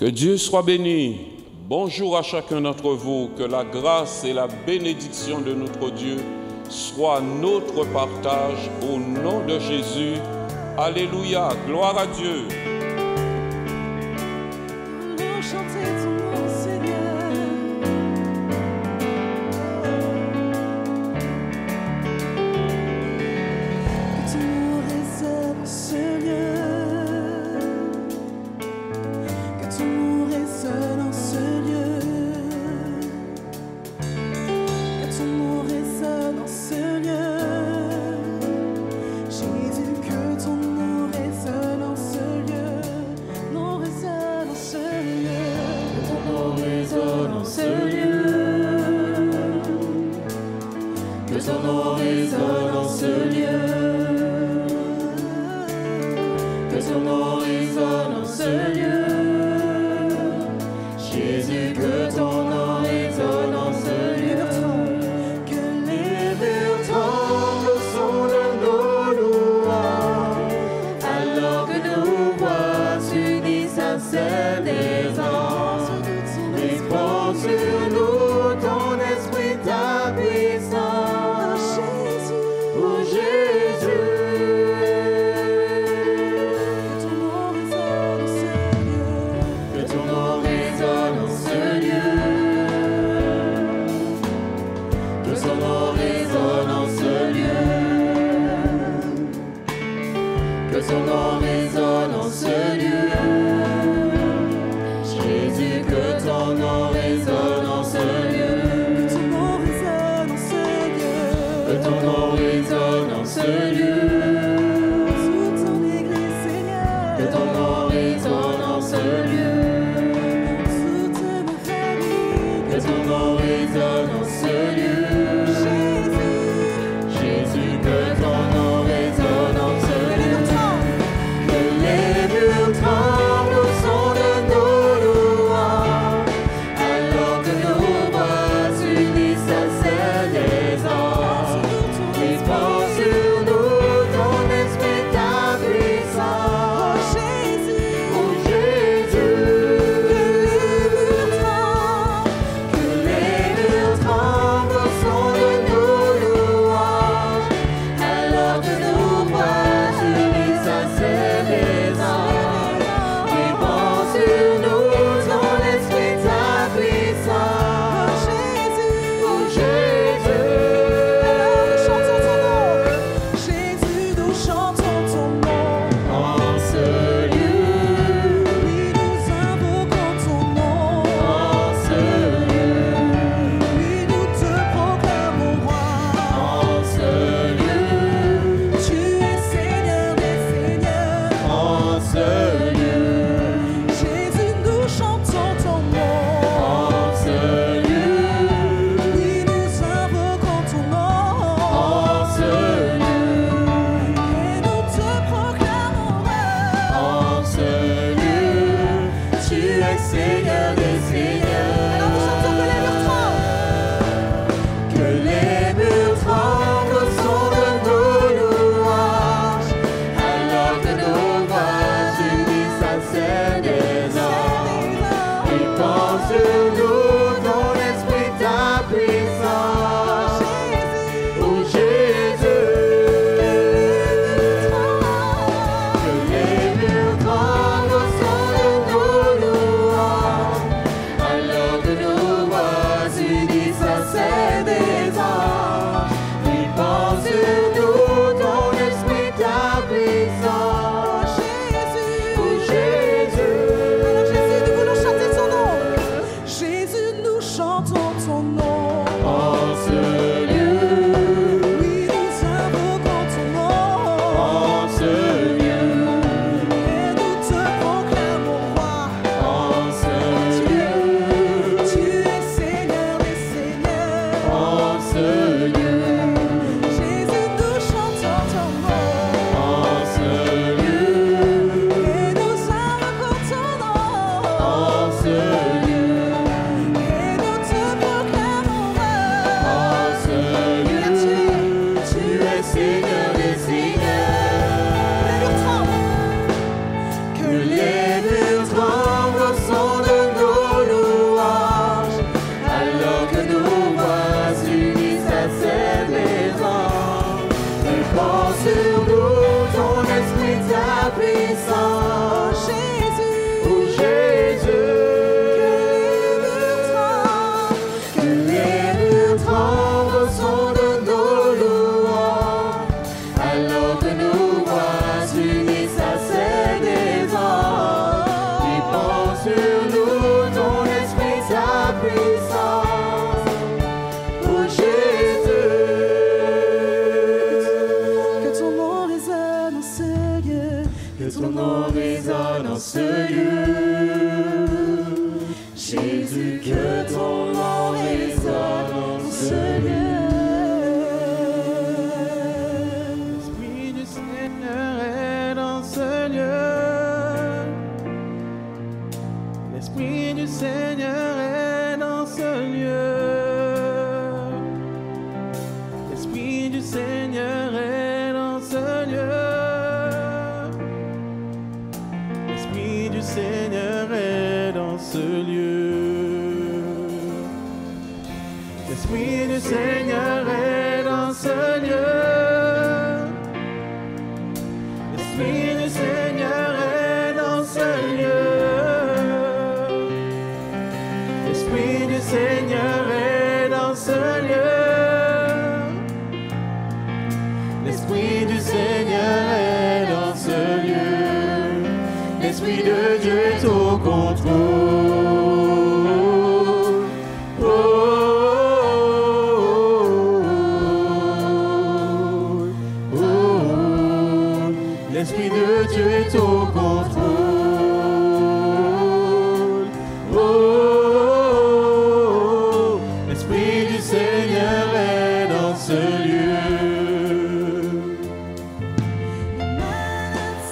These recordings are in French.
Que Dieu soit béni. Bonjour à chacun d'entre vous. Que la grâce et la bénédiction de notre Dieu soient notre partage au nom de Jésus. Alléluia. Gloire à Dieu. Que les murs tremblent au son sur nous ton esprit, ta puissance. Oh Jésus, que les murs tremblent au son de nos louanges, alors que nos voix s'unissent à celles des anges. Répand sur nous ton esprit, ta puissance. Oh Jésus, que ton nom résonne en ce lieu, que ton nom résonne en ce lieu. Jésus, que ton nom résonne en ce lieu. L'Esprit du Seigneur est dans ce lieu. L'Esprit du Seigneur est dans ce lieu. L'Esprit du Seigneur est dans ce lieu. L'Esprit du Seigneur est dans ce lieu. L'Esprit du Seigneur est dans ce lieu. L'Esprit du Seigneur est dans ce lieu. L'Esprit du Seigneur est dans ce lieu. L'Esprit du Seigneur est dans ce lieu. L'Esprit de Dieu est au contrôle. Oh, oh, oh, oh. L'Esprit de Dieu est au contrôle. Oh, oh, oh. L'Esprit du Seigneur est dans ce lieu.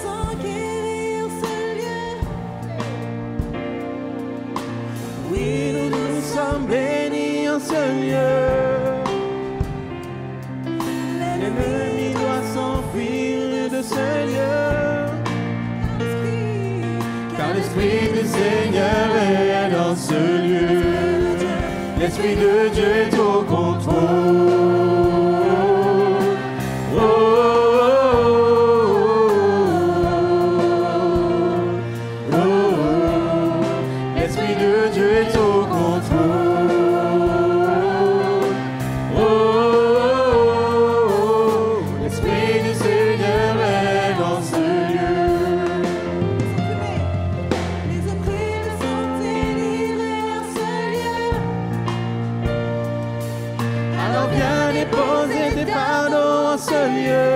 Sans guérir ce lieu. Oui, nous sommes bénis en ce lieu. L'ennemi doit s'enfuir de ce lieu. Car l'Esprit du Seigneur est dans ce lieu. L'Esprit de Dieu est au contrôle. Oh, oh, oh, oh. L'Esprit de Dieu est au contrôle. Oh, oh, oh. L'Esprit du Seigneur est dans ce lieu. Les opprimés sont délivrés en ce lieu. Alors viens déposer tes pardons en ce lieu.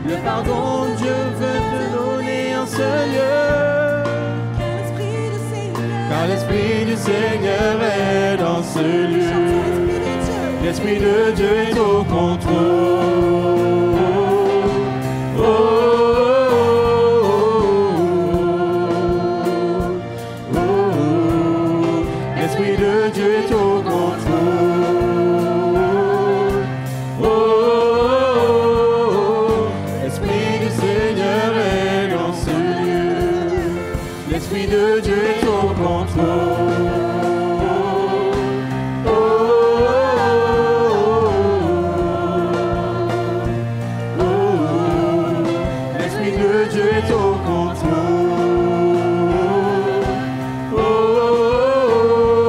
Le pardon Dieu veut te donner en ce lieu. Car l'Esprit du Seigneur est dans ce lieu. L'Esprit de Dieu est au contrôle. Oh, oh, oh, oh, oh. L'Esprit de Dieu est au contrôle. Oh, oh, oh. L'Esprit du Seigneur est dans ce lieu. L'Esprit de Dieu est au contrôle. Oh, oh, oh, oh. L'Esprit de Dieu est au contrôle. Oh, oh, oh.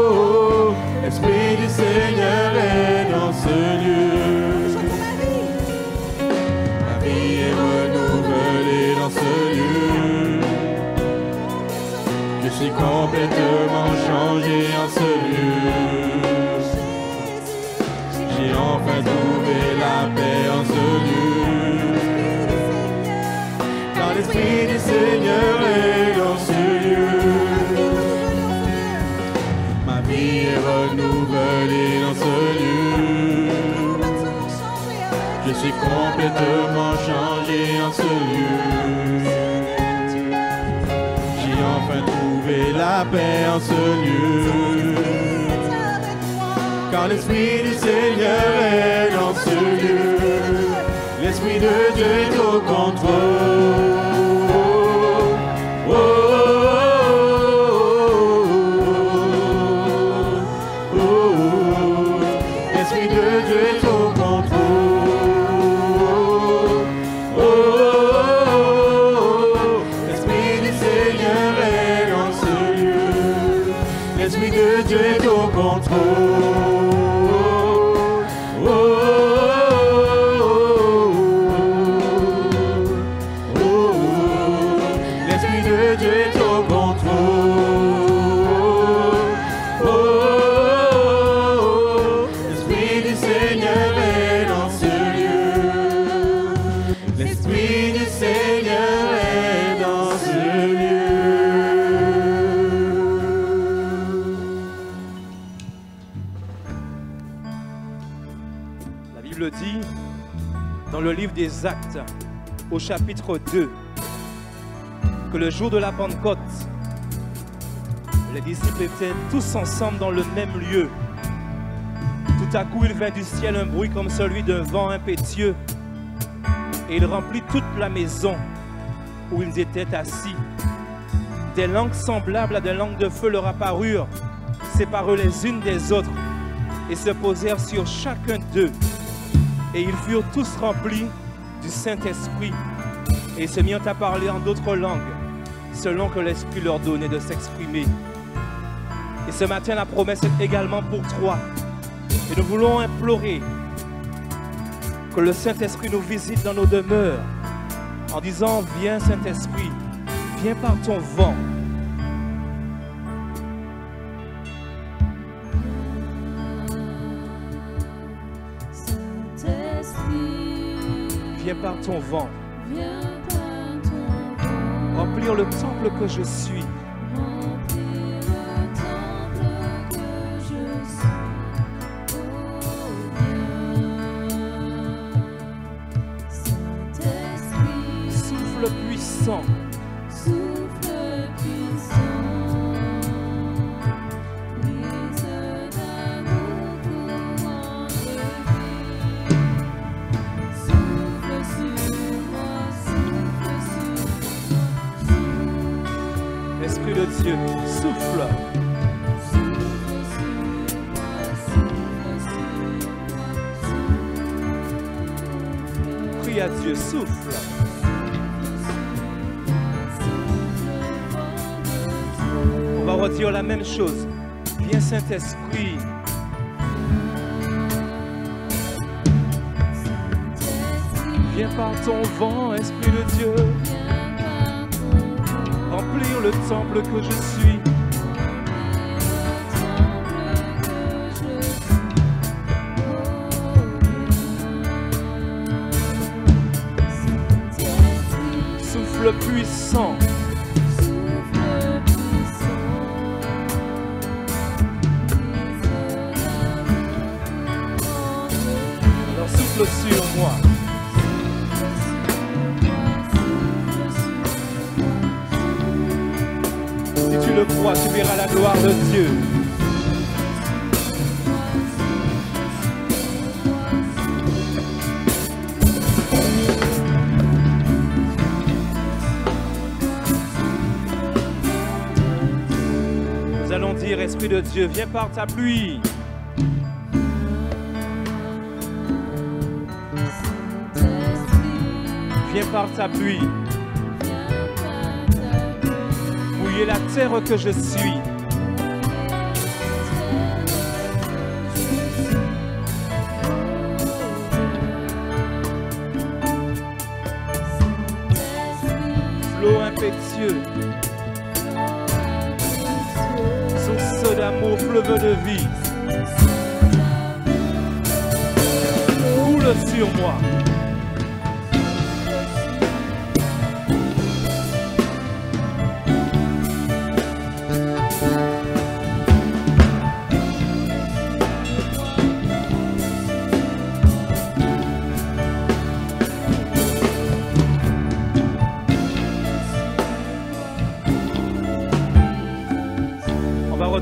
L'Esprit du Seigneur est dans ce lieu. Ma vie est renouvelée dans ce lieu. Je suis complètement changé en ce lieu. J'ai enfin trouvé la paix en ce lieu. Car l'Esprit du Seigneur est dans ce lieu. Ma vie est renouvelée dans ce lieu. Je suis complètement changé en ce lieu. J'ai enfin trouvé la paix en ce lieu. Car l'Esprit du Seigneur est dans ce lieu. L'Esprit de Dieu est au contrôle. Oh, oh, oh, oh. L'Esprit de Dieu est au contrôle. Bible dit, dans le livre des Actes, au chapitre 2, que le jour de la Pentecôte, les disciples étaient tous ensemble dans le même lieu. Tout à coup, il vint du ciel un bruit comme celui d'un vent impétueux, et il remplit toute la maison où ils étaient assis. Des langues semblables à des langues de feu leur apparurent, séparées les unes des autres, et se posèrent sur chacun d'eux. Et ils furent tous remplis du Saint-Esprit, et se mirent à parler en d'autres langues, selon que l'Esprit leur donnait de s'exprimer. Et ce matin, la promesse est également pour toi. Et nous voulons implorer que le Saint-Esprit nous visite dans nos demeures, en disant, viens Saint-Esprit, viens par ton vent. Viens par ton vent. Remplir le temple que je suis. Souffle puissant. Esprit de Dieu, souffle. Prie à Dieu, souffle. On va redire la même chose. Viens Saint-Esprit. Viens par ton vent, Esprit de Dieu. Remplir le temple que je suis. Souffle puissant. Alors souffle sur moi. Si tu le crois, tu verras la gloire de Dieu. Nous allons dire, Esprit de Dieu, viens par ta pluie. Viens par ta pluie. Mouiller la terre que je suis. Flot impétueux. Source d'amour, fleuve de vie. Coule sur moi.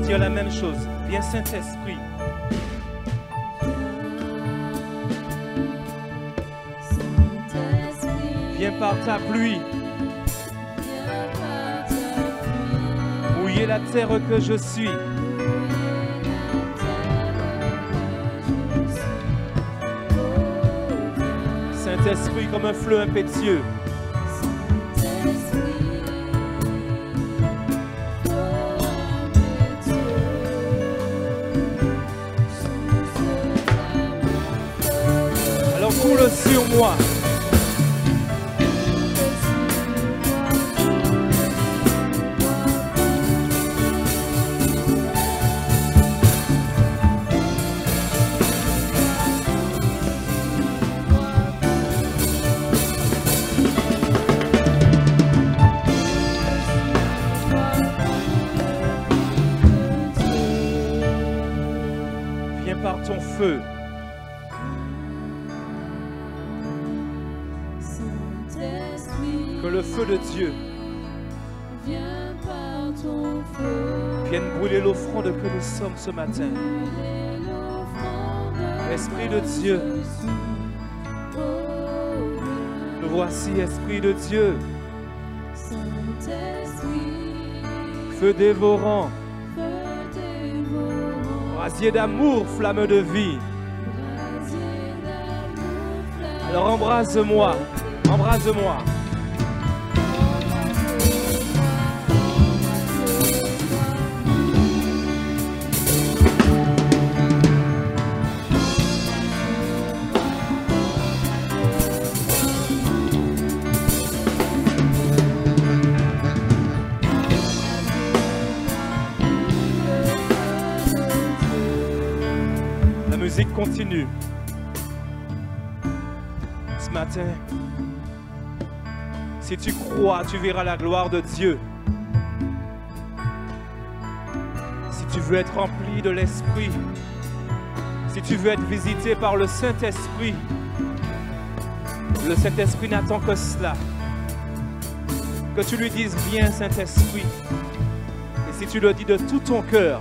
Dire la même chose. Viens Saint-Esprit. Viens par ta pluie. Mouiller la terre que je suis. Saint-Esprit comme un fleuve impétueux. Coule sur moi. Viens par ton feu. Que le feu de Dieu vienne brûler l'offrande que nous sommes ce matin. Esprit de Dieu, nous voici, Esprit de Dieu. Feu dévorant, brasier d'amour, flamme de vie. Alors embrase-moi, embrase-moi. La musique continue. Ce matin, si tu crois, tu verras la gloire de Dieu. Si tu veux être rempli de l'Esprit, si tu veux être visité par le Saint-Esprit, le Saint-Esprit n'attend que cela. Que tu lui dises, viens Saint-Esprit. Et si tu le dis de tout ton cœur,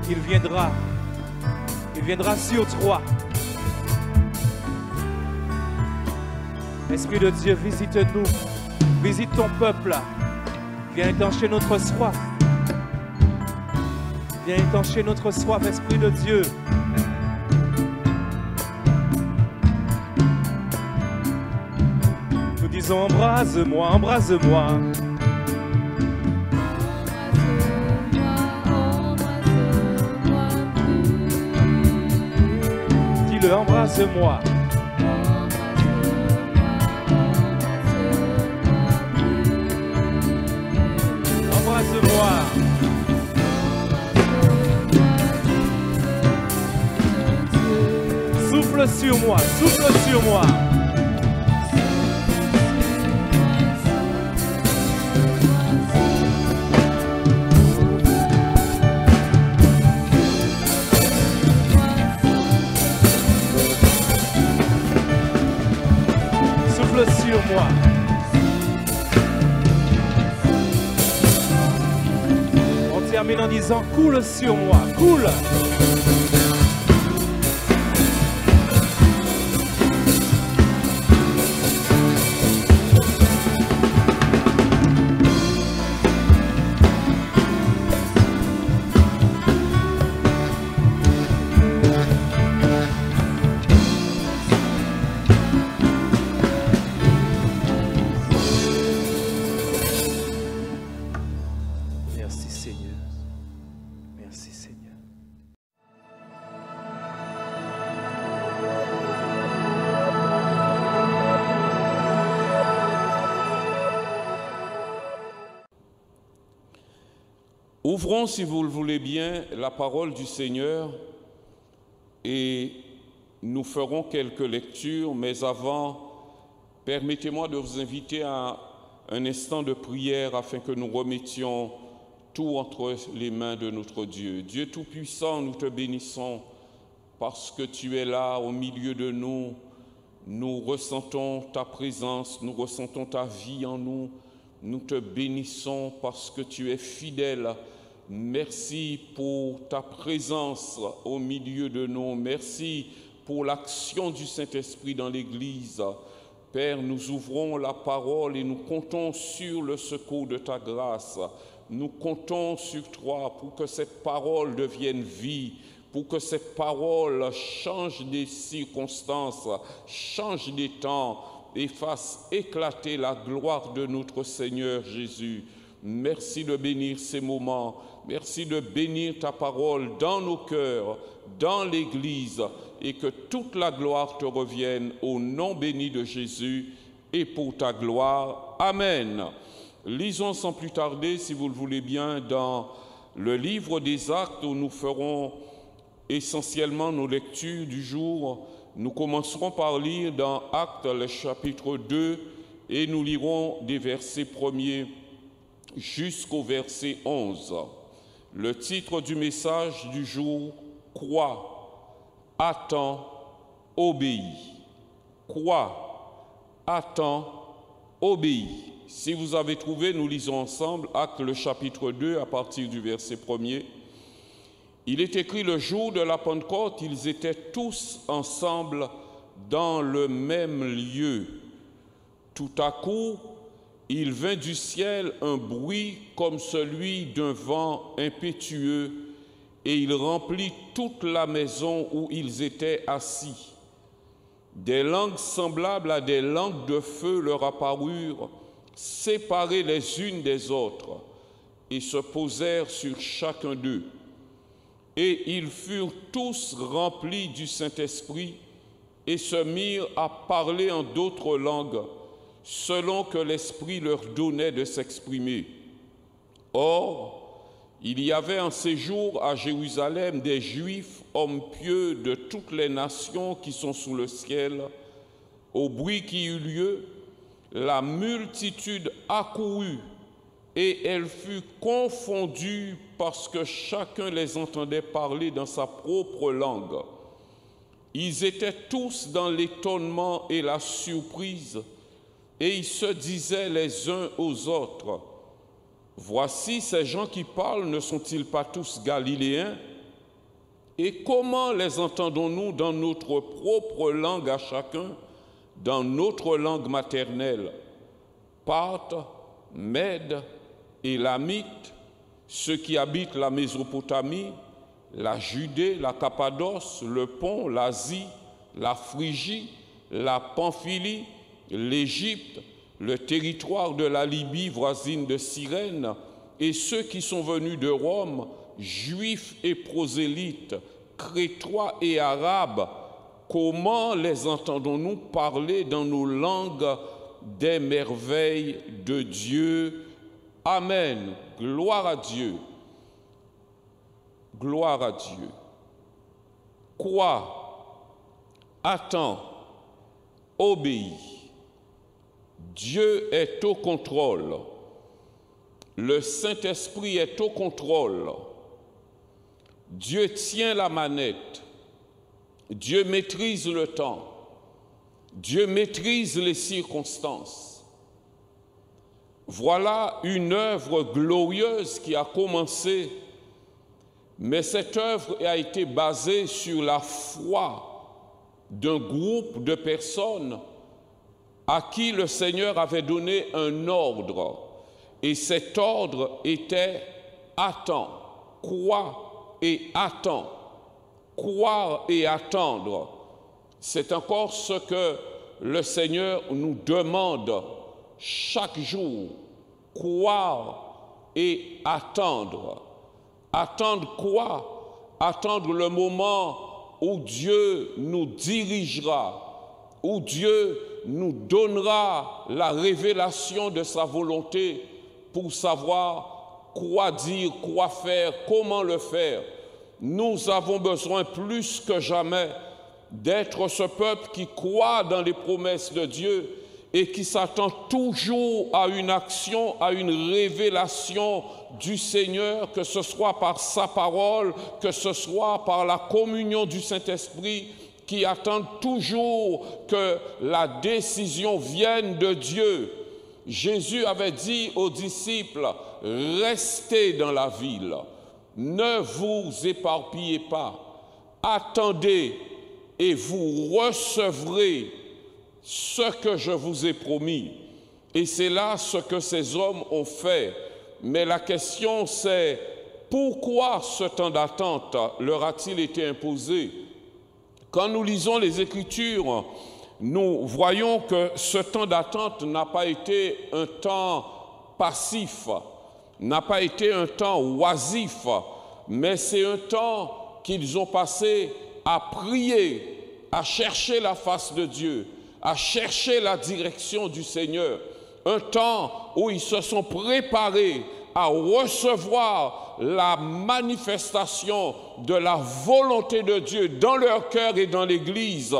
il viendra sur toi. Esprit de Dieu, visite-nous, visite ton peuple, viens étancher notre soif. Viens étancher notre soif, Esprit de Dieu. Nous disons, embrase-moi, embrase-moi. Dis-le, embrase-moi. Embrase-moi. Souffle sur moi, souffle sur moi. Souffle sur moi. On termine en disant, coule sur moi, coule. Merci Seigneur. Merci Seigneur. Ouvrons, si vous le voulez bien, la parole du Seigneur et nous ferons quelques lectures, mais avant, permettez-moi de vous inviter à un instant de prière afin que nous remettions tout entre les mains de notre Dieu. Dieu Tout-Puissant, nous te bénissons parce que tu es là au milieu de nous. Nous ressentons ta présence, nous ressentons ta vie en nous. Nous te bénissons parce que tu es fidèle. Merci pour ta présence au milieu de nous. Merci pour l'action du Saint-Esprit dans l'Église. Père, nous ouvrons la parole et nous comptons sur le secours de ta grâce. Nous comptons sur toi pour que cette parole devienne vie, pour que cette parole change des circonstances, change des temps et fasse éclater la gloire de notre Seigneur Jésus. Merci de bénir ces moments. Merci de bénir ta parole dans nos cœurs, dans l'Église, et que toute la gloire te revienne au nom béni de Jésus et pour ta gloire. Amen. Lisons sans plus tarder, si vous le voulez bien, dans le livre des Actes où nous ferons essentiellement nos lectures du jour. Nous commencerons par lire dans Actes, le chapitre 2, et nous lirons des versets 1er jusqu'au verset 11. Le titre du message du jour, « Crois, attends, obéis ». Crois, attends, obéit. Si vous avez trouvé, nous lisons ensemble Actes le chapitre 2 à partir du verset 1er. Il est écrit: le jour de la Pentecôte, ils étaient tous ensemble dans le même lieu. Tout à coup, il vint du ciel un bruit comme celui d'un vent impétueux, et il remplit toute la maison où ils étaient assis. Des langues semblables à des langues de feu leur apparurent, séparées les unes des autres, et se posèrent sur chacun d'eux. Et ils furent tous remplis du Saint-Esprit et se mirent à parler en d'autres langues, selon que l'Esprit leur donnait de s'exprimer. Or, il y avait en séjour à Jérusalem des Juifs, hommes pieux de toutes les nations qui sont sous le ciel. Au bruit qui eut lieu, la multitude accourut, et elle fut confondue parce que chacun les entendait parler dans sa propre langue. Ils étaient tous dans l'étonnement et la surprise, et ils se disaient les uns aux autres: voici, ces gens qui parlent, ne sont-ils pas tous galiléens? Et comment les entendons-nous dans notre propre langue à chacun, dans notre langue maternelle? Parthes, Mèdes, Élamites, ceux qui habitent la Mésopotamie, la Judée, la Cappadoce, le Pont, l'Asie, la Phrygie, la Pamphylie, l'Égypte, le territoire de la Libye voisine de Cyrène, et ceux qui sont venus de Rome, juifs et prosélytes, crétois et arabes, comment les entendons-nous parler dans nos langues des merveilles de Dieu? Amen. Gloire à Dieu. Gloire à Dieu. Crois, attends, obéis. Dieu est au contrôle. Le Saint-Esprit est au contrôle. Dieu tient la manette. Dieu maîtrise le temps. Dieu maîtrise les circonstances. Voilà une œuvre glorieuse qui a commencé, mais cette œuvre a été basée sur la foi d'un groupe de personnes à qui le Seigneur avait donné un ordre. Et cet ordre était « attends, crois et attends ». Croire et attendre, c'est encore ce que le Seigneur nous demande chaque jour. Croire et attendre. Attendre quoi? Attendre le moment où Dieu nous dirigera, où Dieu nous donnera la révélation de sa volonté pour savoir quoi dire, quoi faire, comment le faire. Nous avons besoin plus que jamais d'être ce peuple qui croit dans les promesses de Dieu et qui s'attend toujours à une action, à une révélation du Seigneur, que ce soit par sa parole, que ce soit par la communion du Saint-Esprit, qui attendent toujours que la décision vienne de Dieu. Jésus avait dit aux disciples: « Restez dans la ville. Ne vous éparpillez pas, attendez et vous recevrez ce que je vous ai promis. » Et c'est là ce que ces hommes ont fait. Mais la question c'est, pourquoi ce temps d'attente leur a-t-il été imposé? Quand nous lisons les Écritures, nous voyons que ce temps d'attente n'a pas été un temps passif, n'a pas été un temps oisif, mais c'est un temps qu'ils ont passé à prier, à chercher la face de Dieu, à chercher la direction du Seigneur. Un temps où ils se sont préparés à recevoir la manifestation de la volonté de Dieu dans leur cœur et dans l'Église.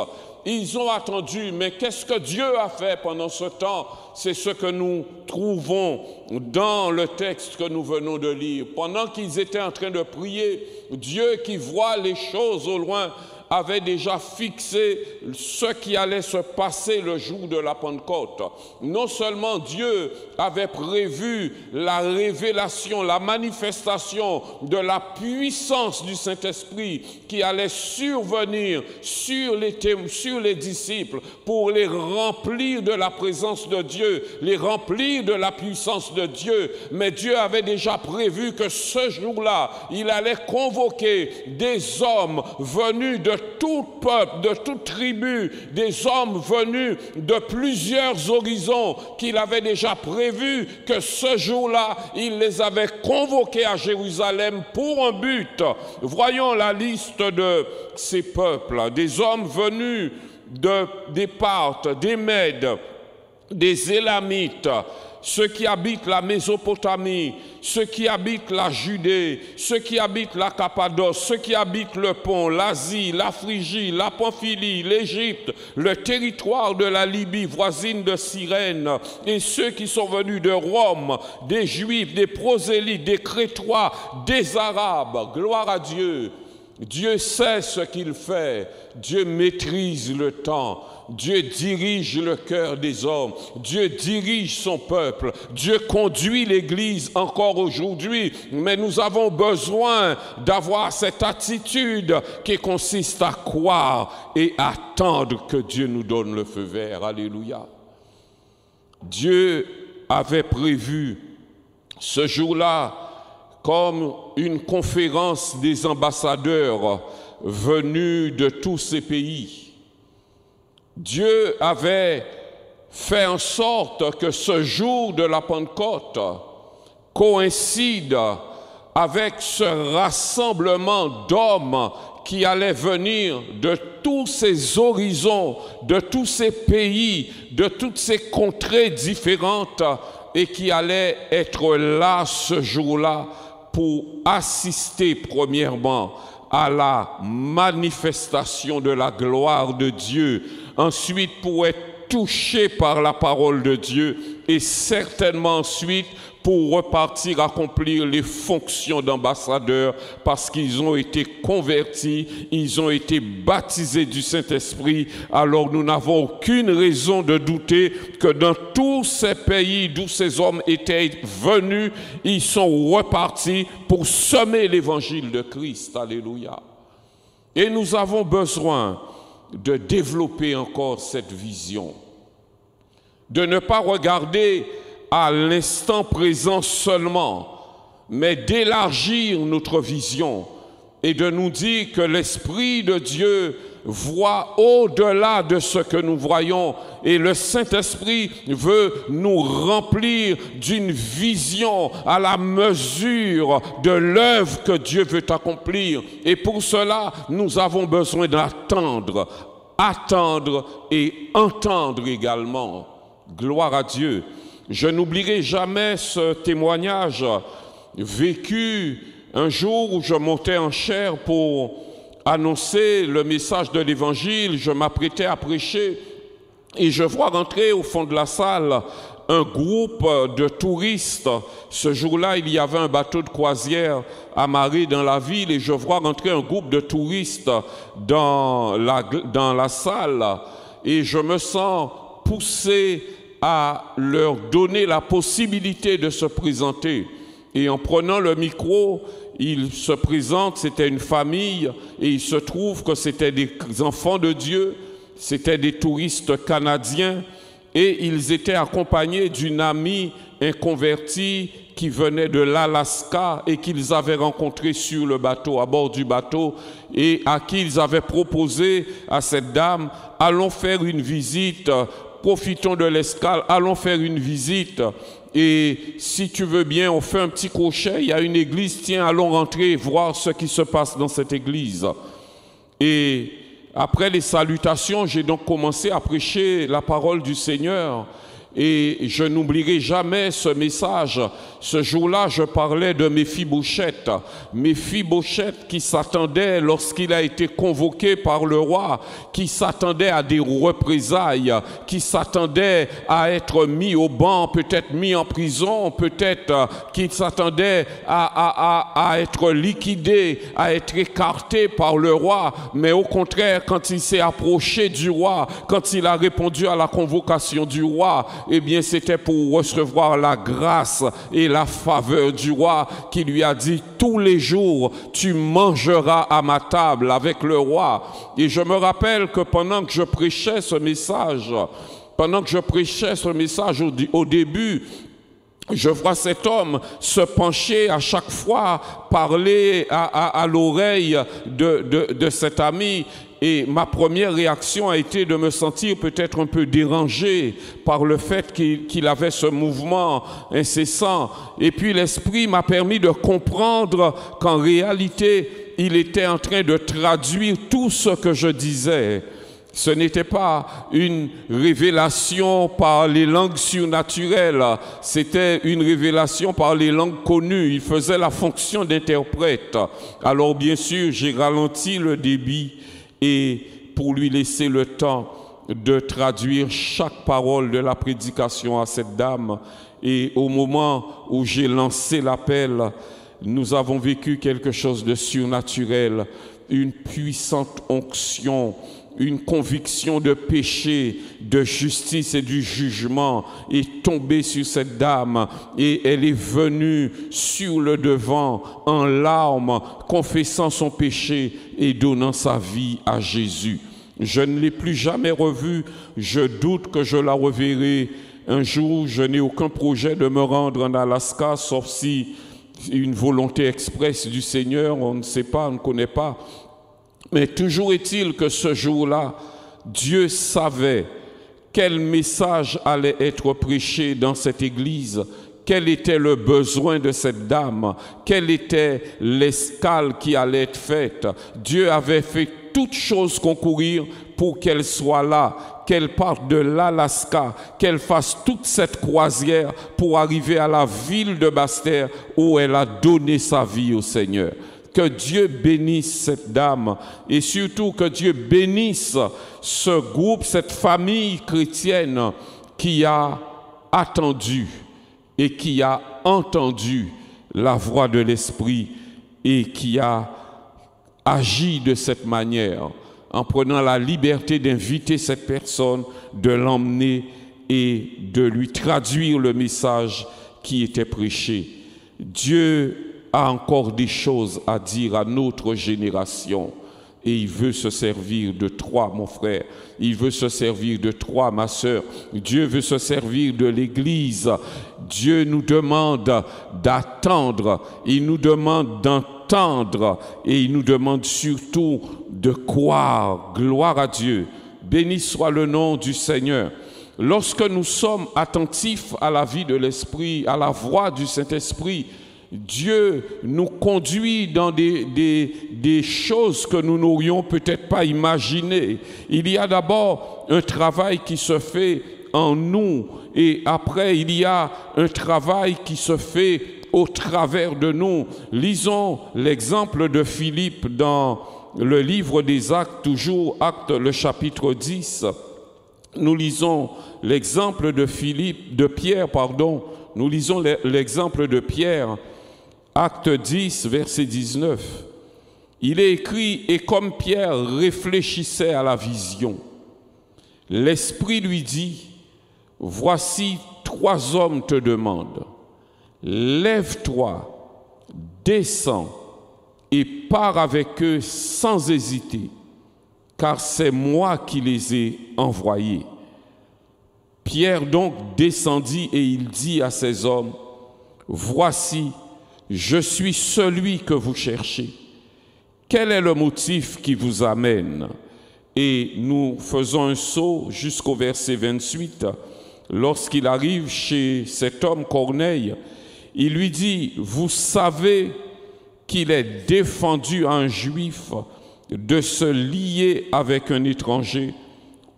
Ils ont attendu, mais qu'est-ce que Dieu a fait pendant ce temps? C'est ce que nous trouvons dans le texte que nous venons de lire. Pendant qu'ils étaient en train de prier, Dieu qui voit les choses au loin avait déjà fixé ce qui allait se passer le jour de la Pentecôte. Non seulement Dieu avait prévu la révélation, la manifestation de la puissance du Saint-Esprit qui allait survenir sur les disciples pour les remplir de la présence de Dieu, les remplir de la puissance de Dieu, mais Dieu avait déjà prévu que ce jour-là, il allait convoquer des hommes venus de tout peuple, de toute tribu, des hommes venus de plusieurs horizons qu'il avait déjà prévu que ce jour-là, il les avait convoqués à Jérusalem pour un but. Voyons la liste de ces peuples, des hommes venus des Parthes, des Mèdes, des Élamites, ceux qui habitent la Mésopotamie, ceux qui habitent la Judée, ceux qui habitent la Cappadoce, ceux qui habitent le Pont, l'Asie, la Phrygie, la Pamphylie, l'Égypte, le territoire de la Libye voisine de Cyrène, et ceux qui sont venus de Rome, des Juifs, des prosélytes, des Crétois, des Arabes. Gloire à Dieu. Dieu sait ce qu'il fait. Dieu maîtrise le temps. Dieu dirige le cœur des hommes. Dieu dirige son peuple. Dieu conduit l'Église encore aujourd'hui. Mais nous avons besoin d'avoir cette attitude qui consiste à croire et attendre que Dieu nous donne le feu vert. Alléluia. Dieu avait prévu ce jour-là comme une conférence des ambassadeurs venus de tous ces pays. Dieu avait fait en sorte que ce jour de la Pentecôte coïncide avec ce rassemblement d'hommes qui allaient venir de tous ces horizons, de tous ces pays, de toutes ces contrées différentes et qui allaient être là ce jour-là pour assister premièrement à la manifestation de la gloire de Dieu, ensuite pour être touché par la parole de Dieu et certainement ensuite pour repartir accomplir les fonctions d'ambassadeurs parce qu'ils ont été convertis, ils ont été baptisés du Saint-Esprit. Alors nous n'avons aucune raison de douter que dans tous ces pays d'où ces hommes étaient venus, ils sont repartis pour semer l'évangile de Christ. Alléluia. Et nous avons besoin de développer encore cette vision, de ne pas regarder à l'instant présent seulement, mais d'élargir notre vision et de nous dire que l'Esprit de Dieu voit au-delà de ce que nous voyons et le Saint-Esprit veut nous remplir d'une vision à la mesure de l'œuvre que Dieu veut accomplir. Et pour cela, nous avons besoin d'attendre, attendre et entendre également. Gloire à Dieu. Je n'oublierai jamais ce témoignage vécu un jour où je montais en chair pour annoncer le message de l'Évangile. Je m'apprêtais à prêcher et je vois rentrer au fond de la salle un groupe de touristes. Ce jour-là, il y avait un bateau de croisière amarré dans la ville et je vois rentrer un groupe de touristes dans la salle et je me sens poussé à leur donner la possibilité de se présenter. Et en prenant le micro, ils se présentent, c'était une famille, et il se trouve que c'était des enfants de Dieu, c'était des touristes canadiens, et ils étaient accompagnés d'une amie inconvertie qui venait de l'Alaska et qu'ils avaient rencontré sur le bateau, à bord du bateau, et à qui ils avaient proposé à cette dame, allons faire une visite, profitons de l'escale, allons faire une visite et si tu veux bien, on fait un petit crochet, il y a une église, tiens, allons rentrer et voir ce qui se passe dans cette église. Et après les salutations, j'ai donc commencé à prêcher la parole du Seigneur Et je n'oublierai jamais ce message. Ce jour-là, je parlais de Méphibosheth. Méphibosheth qui s'attendait, lorsqu'il a été convoqué par le roi, qui s'attendait à des représailles, qui s'attendait à être mis au banc, peut-être mis en prison, peut-être qu'il s'attendait à être liquidé, à être écarté par le roi. Mais au contraire, quand il s'est approché du roi, quand il a répondu à la convocation du roi, eh bien, c'était pour recevoir la grâce et la faveur du roi qui lui a dit « Tous les jours, tu mangeras à ma table avec le roi. » Et je me rappelle que pendant que je prêchais ce message, au début, je vois cet homme se pencher à chaque fois, parler à l'oreille de cet ami. Et ma première réaction a été de me sentir peut-être un peu dérangé par le fait qu'il avait ce mouvement incessant. Et puis l'Esprit m'a permis de comprendre qu'en réalité, il était en train de traduire tout ce que je disais. Ce n'était pas une révélation par les langues surnaturelles, c'était une révélation par les langues connues. Il faisait la fonction d'interprète. Alors bien sûr, j'ai ralenti le débit et pour lui laisser le temps de traduire chaque parole de la prédication à cette dame. Et au moment où j'ai lancé l'appel, nous avons vécu quelque chose de surnaturel, une puissante onction, une conviction de péché, de justice et du jugement est tombée sur cette dame et elle est venue sur le devant en larmes, confessant son péché et donnant sa vie à Jésus. Je ne l'ai plus jamais revue, je doute que je la reverrai un jour. Je n'ai aucun projet de me rendre en Alaska, sauf si une volonté expresse du Seigneur, on ne sait pas, on ne connaît pas. Mais toujours est-il que ce jour-là, Dieu savait quel message allait être prêché dans cette église, quel était le besoin de cette dame, quelle était l'escale qui allait être faite. Dieu avait fait toutes choses concourir pour qu'elle soit là, qu'elle parte de l'Alaska, qu'elle fasse toute cette croisière pour arriver à la ville de Basse-Terre où elle a donné sa vie au Seigneur. Que Dieu bénisse cette dame et surtout que Dieu bénisse ce groupe, cette famille chrétienne qui a attendu et qui a entendu la voix de l'Esprit et qui a agi de cette manière en prenant la liberté d'inviter cette personne, de l'emmener et de lui traduire le message qui était prêché. Dieu a encore des choses à dire à notre génération et il veut se servir de toi, mon frère. Il veut se servir de toi, ma sœur. Dieu veut se servir de l'Église. Dieu nous demande d'attendre, il nous demande d'entendre et il nous demande surtout de croire. Gloire à Dieu. Béni soit le nom du Seigneur. Lorsque nous sommes attentifs à la vie de l'Esprit, à la voix du Saint-Esprit, Dieu nous conduit dans des choses que nous n'aurions peut-être pas imaginées. Il y a d'abord un travail qui se fait en nous et après il y a un travail qui se fait au travers de nous. Lisons l'exemple de Philippe dans le livre des Actes, toujours Actes, le chapitre 10. Nous lisons l'exemple de Pierre. Nous lisons l'exemple de Pierre. Acte 10, verset 19. Il est écrit « Et comme Pierre réfléchissait à la vision, l'Esprit lui dit, « Voici 3 hommes te demandent. Lève-toi, descends et pars avec eux sans hésiter, car c'est moi qui les ai envoyés. » Pierre donc descendit et il dit à ces hommes, « Voici, je suis celui que vous cherchez. Quel est le motif qui vous amène ?» Et nous faisons un saut jusqu'au verset 28. Lorsqu'il arrive chez cet homme Corneille, il lui dit, « Vous savez qu'il est défendu à un juif de se lier avec un étranger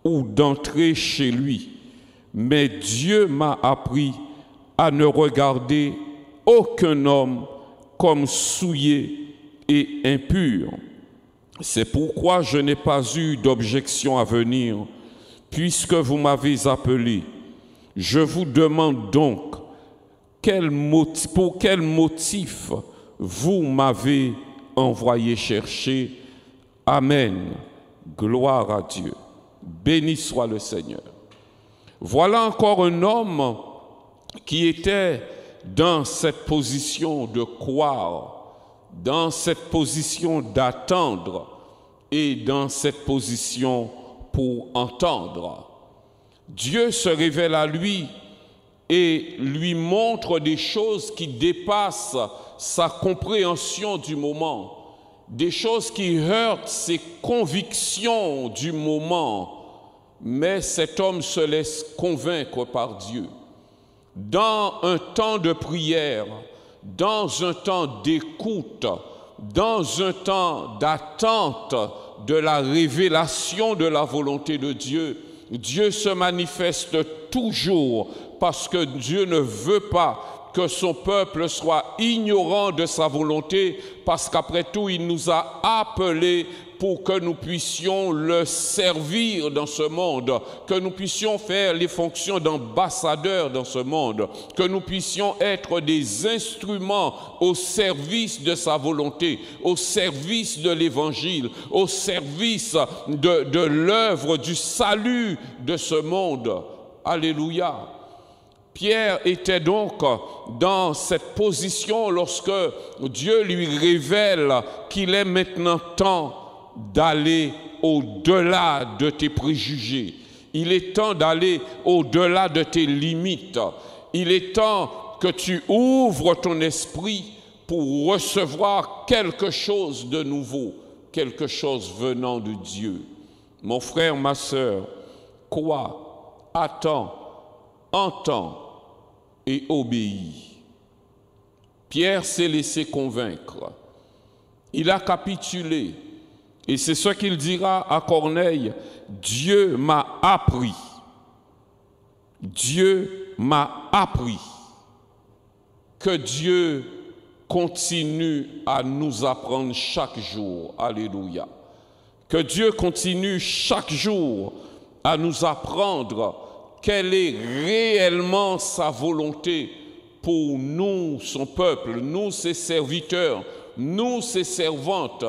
ou d'entrer chez lui. mais Dieu m'a appris à ne regarder aucun homme comme souillé et impur. C'est pourquoi je n'ai pas eu d'objection à venir, puisque vous m'avez appelé. Je vous demande donc, pour quel motif vous m'avez envoyé chercher? Amen. Gloire à Dieu. Béni soit le Seigneur. Voilà encore un homme qui était dans cette position de croire, dans cette position d'attendre et dans cette position pour entendre. Dieu se révèle à lui et lui montre des choses qui dépassent sa compréhension du moment, des choses qui heurtent ses convictions du moment, mais cet homme se laisse convaincre par Dieu. Dans un temps de prière, dans un temps d'écoute, dans un temps d'attente de la révélation de la volonté de Dieu, Dieu se manifeste toujours parce que Dieu ne veut pas que son peuple soit ignorant de sa volonté, parce qu'après tout, il nous a appelés pour que nous puissions le servir dans ce monde, que nous puissions faire les fonctions d'ambassadeurs dans ce monde, que nous puissions être des instruments au service de sa volonté, au service de l'Évangile, au service de l'œuvre du salut de ce monde. Alléluia. Pierre était donc dans cette position lorsque Dieu lui révèle qu'il est maintenant temps d'aller au-delà de tes préjugés. Il est temps d'aller au-delà de tes limites. Il est temps que tu ouvres ton esprit pour recevoir quelque chose de nouveau, quelque chose venant de Dieu. Mon frère, ma sœur, crois, attends, entends et obéis. Pierre s'est laissé convaincre. Il a capitulé. Et c'est ce qu'il dira à Corneille: Dieu m'a appris. Dieu m'a appris. Que Dieu continue à nous apprendre chaque jour. Alléluia. Que Dieu continue chaque jour à nous apprendre quelle est réellement sa volonté pour nous, son peuple, nous, ses serviteurs, nous, ses servantes.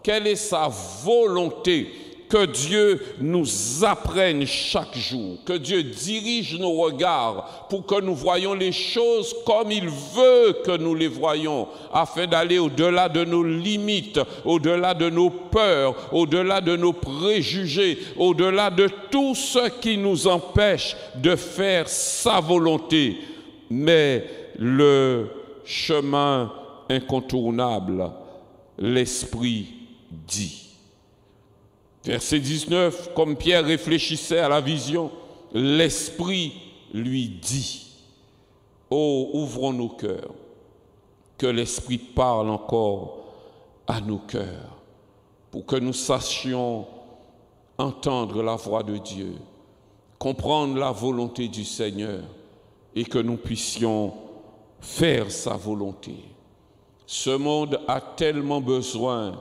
Quelle est sa volonté? Que Dieu nous apprenne chaque jour, que Dieu dirige nos regards pour que nous voyions les choses comme il veut que nous les voyions, afin d'aller au-delà de nos limites, au-delà de nos peurs, au-delà de nos préjugés, au-delà de tout ce qui nous empêche de faire sa volonté. Mais le chemin incontournable, l'Esprit dit. Verset 19, comme Pierre réfléchissait à la vision, l'Esprit lui dit: oh, ouvrons nos cœurs, que l'Esprit parle encore à nos cœurs, pour que nous sachions entendre la voix de Dieu, comprendre la volonté du Seigneur et que nous puissions faire sa volonté. Ce monde a tellement besoin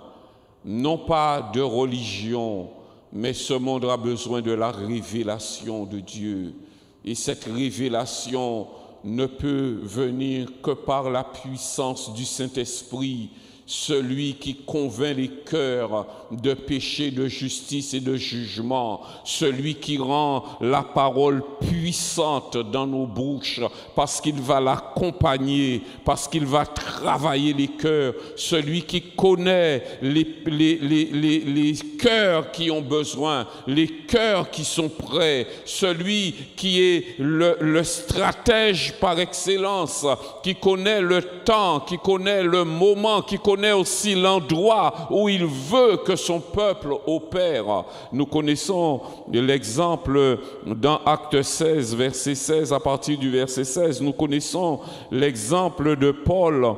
non pas de religion, mais ce monde a besoin de la révélation de Dieu. Et cette révélation ne peut venir que par la puissance du Saint-Esprit, celui qui convainc les cœurs de péché, de justice et de jugement, celui qui rend la parole puissante dans nos bouches, parce qu'il va l'accompagner, parce qu'il va travailler les cœurs, celui qui connaît les cœurs qui ont besoin, les cœurs qui sont prêts, celui qui est le stratège par excellence, qui connaît le temps, qui connaît le moment, qui connaît aussi l'endroit où il veut que son peuple opère. Nous connaissons l'exemple dans Acte 16, verset 16, à partir du verset 16, nous connaissons l'exemple de Paul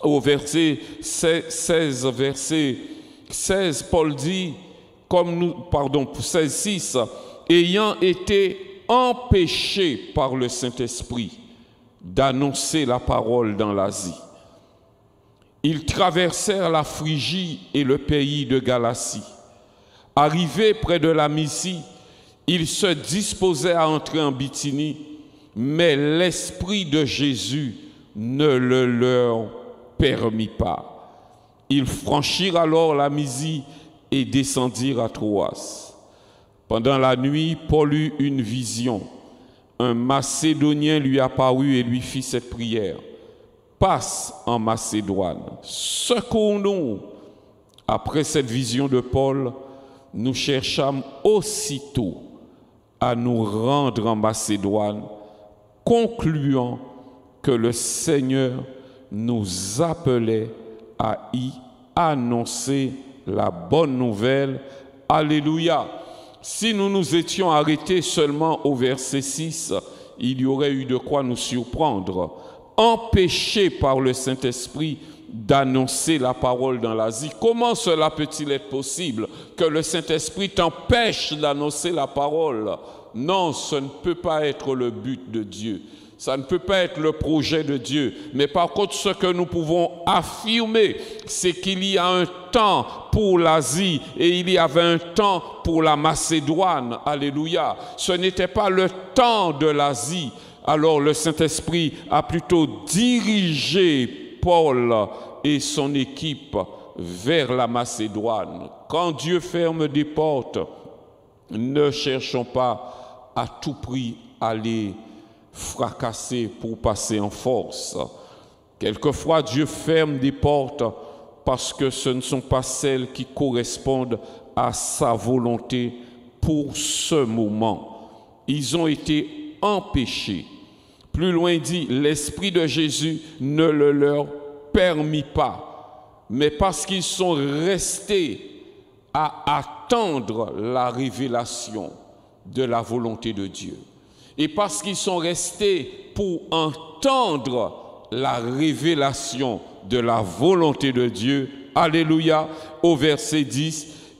au verset 16, verset 16, Paul dit, 16, 6, ayant été empêchés par le Saint-Esprit d'annoncer la parole dans l'Asie. Ils traversèrent la Phrygie et le pays de Galatie. Arrivés près de la Mysie, ils se disposaient à entrer en Bithynie, mais l'Esprit de Jésus ne le leur permit pas. Ils franchirent alors la Mysie et descendirent à Troas. Pendant la nuit, Paul eut une vision. Un Macédonien lui apparut et lui fit cette prière. « Passe en Macédoine, secours-nous !» Après cette vision de Paul, nous cherchâmes aussitôt à nous rendre en Macédoine, concluant que le Seigneur nous appelait à y annoncer la bonne nouvelle. Alléluia! Si nous nous étions arrêtés seulement au verset 6, il y aurait eu de quoi nous surprendre. Empêchés par le Saint-Esprit d'annoncer la parole dans l'Asie. Comment cela peut-il être possible que le Saint-Esprit t'empêche d'annoncer la parole? Non, ce ne peut pas être le but de Dieu. Ça ne peut pas être le projet de Dieu. Mais par contre, ce que nous pouvons affirmer, c'est qu'il y a un temps pour l'Asie et il y avait un temps pour la Macédoine. Alléluia. Ce n'était pas le temps de l'Asie. Alors le Saint-Esprit a plutôt dirigé Paul et son équipe vers la Macédoine. Quand Dieu ferme des portes, ne cherchons pas à tout prix à les fracasser pour passer en force. Quelquefois, Dieu ferme des portes parce que ce ne sont pas celles qui correspondent à sa volonté pour ce moment. Ils ont été empêchés. Plus loin dit, l'Esprit de Jésus ne le leur permit pas, mais parce qu'ils sont restés à attendre la révélation de la volonté de Dieu. Et parce qu'ils sont restés pour entendre la révélation de la volonté de Dieu, alléluia, au verset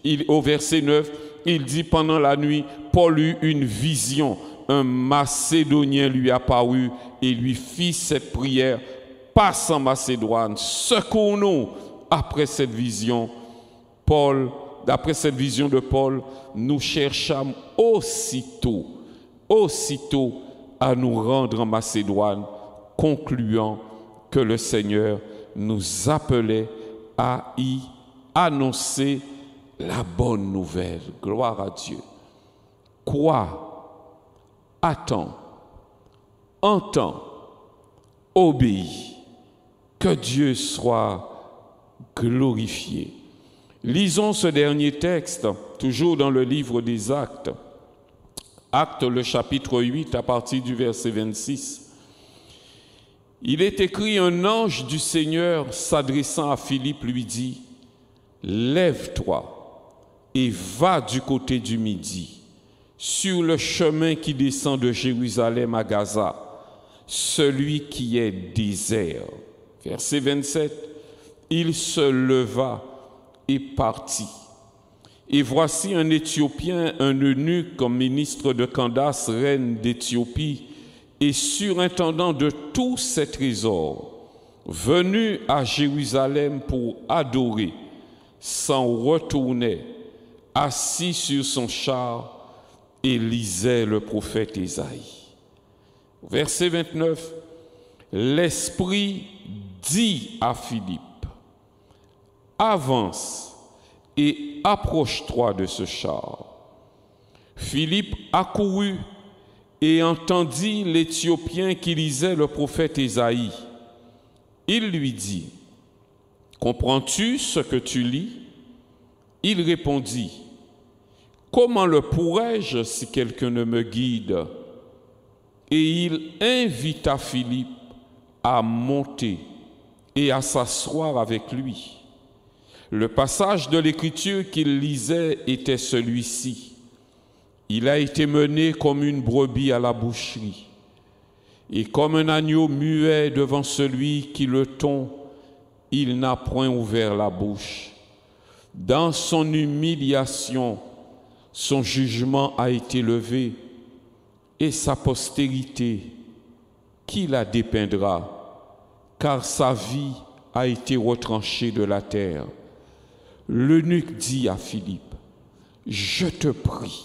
9, il dit, pendant la nuit, Paul eut une vision. Un Macédonien lui apparut et lui fit cette prière. Passe en Macédoine, secours-nous. Après cette vision de Paul, nous cherchâmes aussitôt à nous rendre en Macédoine, concluant que le Seigneur nous appelait à y annoncer la bonne nouvelle. Gloire à Dieu. Crois, attends, entends, obéis, que Dieu soit glorifié. Lisons ce dernier texte, toujours dans le livre des Actes. Actes, le chapitre 8, à partir du verset 26. Il est écrit, un ange du Seigneur s'adressant à Philippe lui dit, « Lève-toi et va du côté du Midi, sur le chemin qui descend de Jérusalem à Gaza, celui qui est désert. » Verset 27, il se leva et partit. Et voici un Éthiopien, un eunuque comme ministre de Candace, reine d'Éthiopie, et surintendant de tous ses trésors, venu à Jérusalem pour adorer, s'en retournait, assis sur son char, et lisait le prophète Ésaïe. Verset 29, l'Esprit dit à Philippe, avance et approche-toi de ce char. Philippe accourut et entendit l'Éthiopien qui lisait le prophète Ésaïe. Il lui dit, comprends-tu ce que tu lis? Il répondit, comment le pourrais-je si quelqu'un ne me guide? Et il invita Philippe à monter et à s'asseoir avec lui. Le passage de l'Écriture qu'il lisait était celui-ci. Il a été mené comme une brebis à la boucherie, et comme un agneau muet devant celui qui le tond, il n'a point ouvert la bouche. Dans son humiliation, son jugement a été levé. et sa postérité qui la dépeindra, car sa vie a été retranchée de la terre. L'eunuque dit à Philippe, « Je te prie,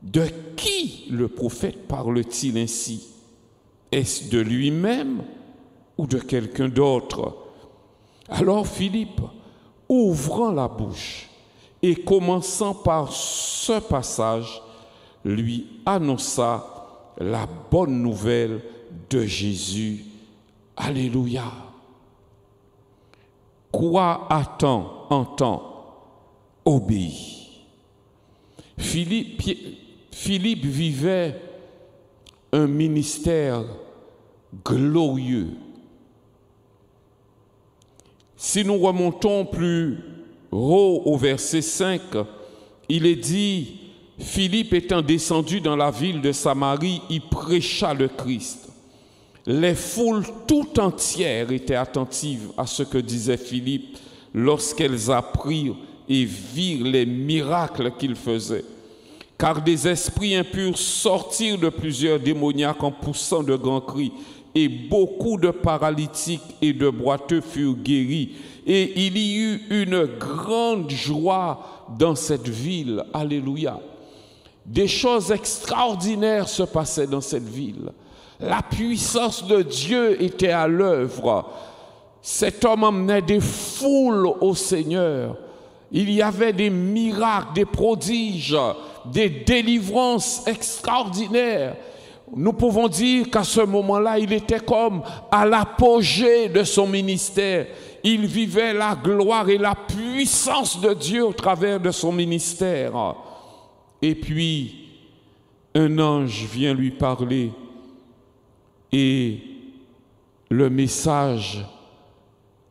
de qui le prophète parle-t-il ainsi? Est-ce de lui-même ou de quelqu'un d'autre? » Alors Philippe, ouvrant la bouche et commençant par ce passage, lui annonça la bonne nouvelle de Jésus. Alléluia. Quoi attend, entend, obéit. Philippe vivait un ministère glorieux. Si nous remontons plus haut au verset 5, il est dit, Philippe étant descendu dans la ville de Samarie, y prêcha le Christ. Les foules tout entières étaient attentives à ce que disait Philippe lorsqu'elles apprirent et virent les miracles qu'il faisait. Car des esprits impurs sortirent de plusieurs démoniaques en poussant de grands cris, et beaucoup de paralytiques et de boiteux furent guéris. Et il y eut une grande joie dans cette ville. Alléluia. Des choses extraordinaires se passaient dans cette ville. La puissance de Dieu était à l'œuvre. Cet homme emmenait des foules au Seigneur. Il y avait des miracles, des prodiges, des délivrances extraordinaires. Nous pouvons dire qu'à ce moment-là, il était comme à l'apogée de son ministère. Il vivait la gloire et la puissance de Dieu au travers de son ministère. Et puis, un ange vient lui parler et le message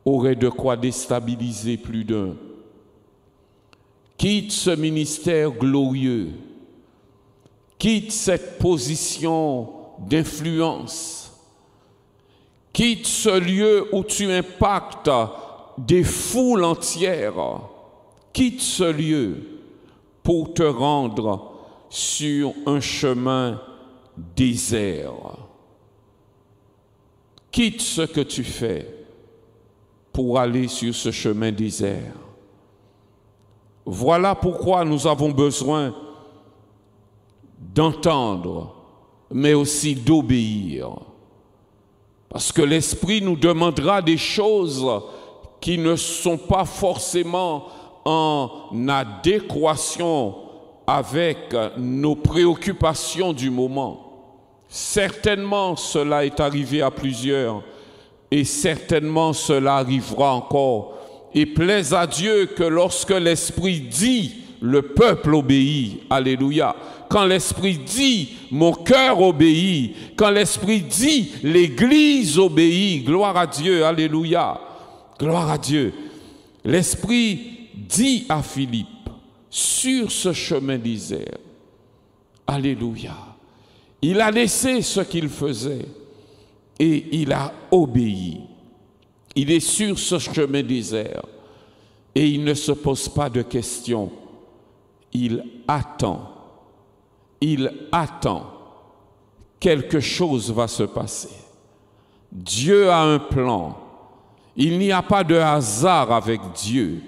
aurait de quoi déstabiliser plus d'un. Quitte ce ministère glorieux, quitte cette position d'influence, quitte ce lieu où tu impactes des foules entières, quitte ce lieu pour te rendre sur un chemin désert. Quitte ce que tu fais pour aller sur ce chemin désert. Voilà pourquoi nous avons besoin d'entendre, mais aussi d'obéir. Parce que l'Esprit nous demandera des choses qui ne sont pas forcément en adéquation avec nos préoccupations du moment. Certainement, cela est arrivé à plusieurs et certainement cela arrivera encore. Et plaise à Dieu que lorsque l'Esprit dit, le peuple obéit. Alléluia. Quand l'Esprit dit, mon cœur obéit. Quand l'Esprit dit, l'Église obéit. Gloire à Dieu. Alléluia. Gloire à Dieu. L'Esprit dit à Philippe, sur ce chemin désert, alléluia, il a laissé ce qu'il faisait et il a obéi. Il est sur ce chemin désert et il ne se pose pas de questions. Il attend. Il attend. Quelque chose va se passer. Dieu a un plan. Il n'y a pas de hasard avec Dieu.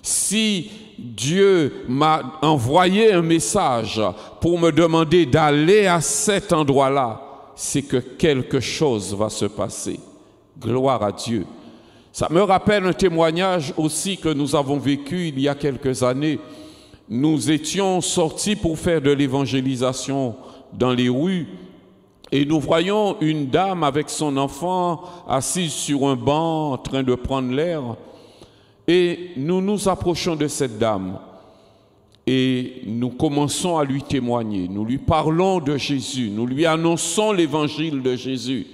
Si Dieu m'a envoyé un message pour me demander d'aller à cet endroit-là, c'est que quelque chose va se passer. Gloire à Dieu. Ça me rappelle un témoignage aussi que nous avons vécu il y a quelques années. Nous étions sortis pour faire de l'évangélisation dans les rues et nous voyons une dame avec son enfant assise sur un banc en train de prendre l'air. Et nous nous approchons de cette dame et nous commençons à lui témoigner. Nous lui parlons de Jésus, nous lui annonçons l'évangile de Jésus.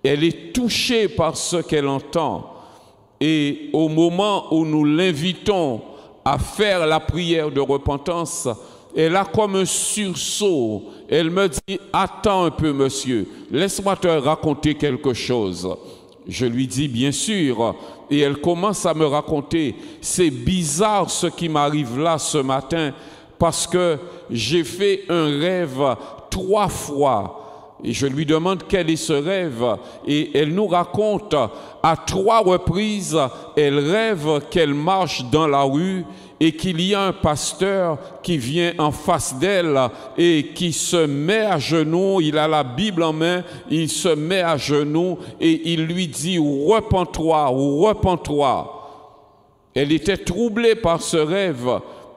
Elle est touchée par ce qu'elle entend. Et au moment où nous l'invitons à faire la prière de repentance, elle a comme un sursaut. Elle me dit, attends un peu monsieur, laisse-moi te raconter quelque chose. Je lui dis, bien sûr, et elle commence à me raconter, c'est bizarre ce qui m'arrive là ce matin, parce que j'ai fait un rêve 3 fois. Et je lui demande quel est ce rêve. Et elle nous raconte à 3 reprises, elle rêve qu'elle marche dans la rue et qu'il y a un pasteur qui vient en face d'elle et qui se met à genoux, il a la Bible en main, il se met à genoux et il lui dit « Repens-toi, repens-toi ». Elle était troublée par ce rêve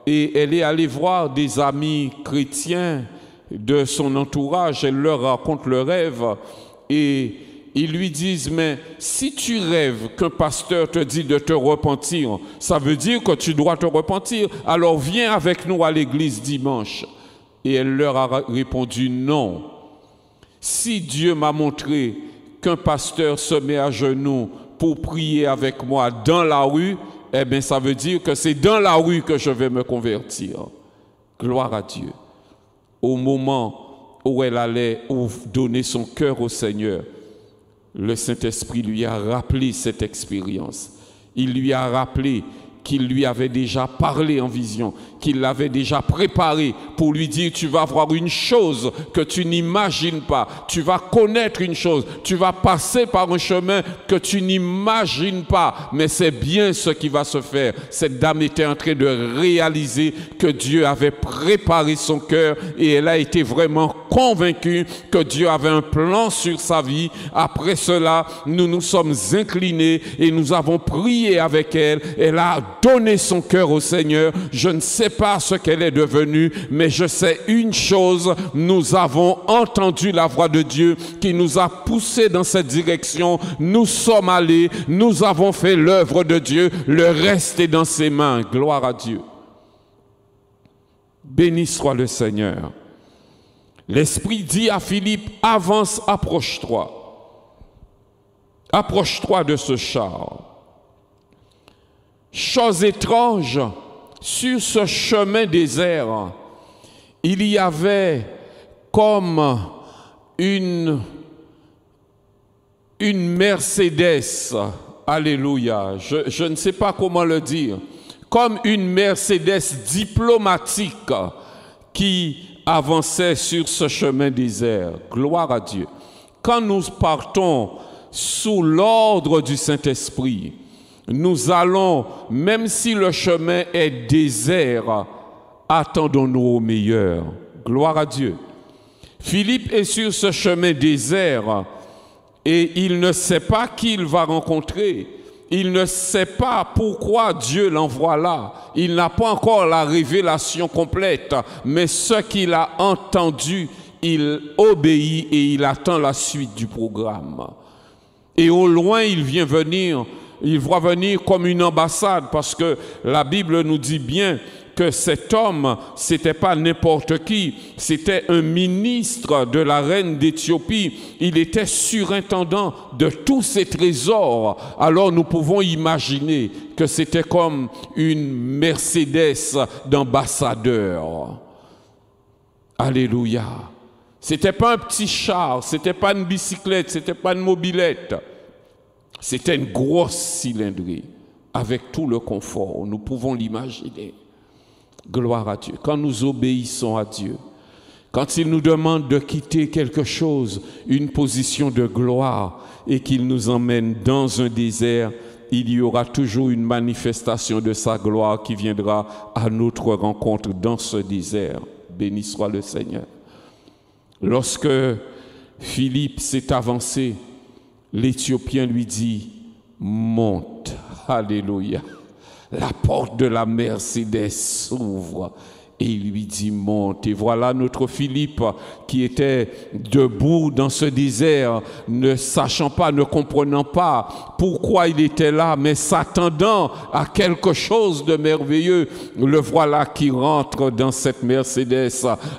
et elle est allée voir des amis chrétiens de son entourage, elle leur raconte le rêve et ils lui disent, mais si tu rêves qu'un pasteur te dit de te repentir, ça veut dire que tu dois te repentir, alors viens avec nous à l'église dimanche. Et elle leur a répondu, non. Si Dieu m'a montré qu'un pasteur se met à genoux pour prier avec moi dans la rue, eh bien ça veut dire que c'est dans la rue que je vais me convertir. Gloire à Dieu. Au moment où elle allait donner son cœur au Seigneur, le Saint-Esprit lui a rappelé cette expérience. Il lui a rappelé qu'il lui avait déjà parlé en vision, qu'il l'avait déjà préparé pour lui dire, tu vas voir une chose que tu n'imagines pas, tu vas connaître une chose, tu vas passer par un chemin que tu n'imagines pas, mais c'est bien ce qui va se faire. Cette dame était en train de réaliser que Dieu avait préparé son cœur et elle a été vraiment convaincue que Dieu avait un plan sur sa vie. Après cela, nous nous sommes inclinés et nous avons prié avec elle. Elle a donné son cœur au Seigneur. Je ne sais pas ce qu'elle est devenue, mais je sais une chose, nous avons entendu la voix de Dieu qui nous a poussés dans cette direction. Nous sommes allés, nous avons fait l'œuvre de Dieu, le reste est dans ses mains. Gloire à Dieu. Béni soit le Seigneur. L'Esprit dit à Philippe, avance, approche-toi. Approche-toi de ce char. Chose étrange, sur ce chemin désert, il y avait comme une Mercedes, alléluia, je ne sais pas comment le dire, comme une Mercedes diplomatique qui avançait sur ce chemin désert. Gloire à Dieu. Quand nous partons sous l'ordre du Saint-Esprit, nous allons, même si le chemin est désert, attendons-nous au meilleur. Gloire à Dieu. Philippe est sur ce chemin désert et il ne sait pas qui il va rencontrer. Il ne sait pas pourquoi Dieu l'envoie là. Il n'a pas encore la révélation complète, mais ce qu'il a entendu, il obéit et il attend la suite du programme. Et au loin, il voit venir comme une ambassade, parce que la Bible nous dit bien que cet homme, c'était pas n'importe qui, c'était un ministre de la reine d'Éthiopie. Il était surintendant de tous ses trésors. Alors nous pouvons imaginer que c'était comme une Mercedes d'ambassadeur. Alléluia. C'était pas un petit char, c'était pas une bicyclette, c'était pas une mobilette. C'était une grosse cylindrée avec tout le confort. Nous pouvons l'imaginer. Gloire à Dieu. Quand nous obéissons à Dieu, quand il nous demande de quitter quelque chose, une position de gloire, et qu'il nous emmène dans un désert, il y aura toujours une manifestation de sa gloire qui viendra à notre rencontre dans ce désert. Béni soit le Seigneur. Lorsque Philippe s'est avancé, l'Éthiopien lui dit, monte. Alléluia. La porte de la Mercedes s'ouvre et il lui dit, monte. Et voilà notre Philippe qui était debout dans ce désert, ne sachant pas, ne comprenant pas pourquoi il était là, mais s'attendant à quelque chose de merveilleux. Le voilà qui rentre dans cette Mercedes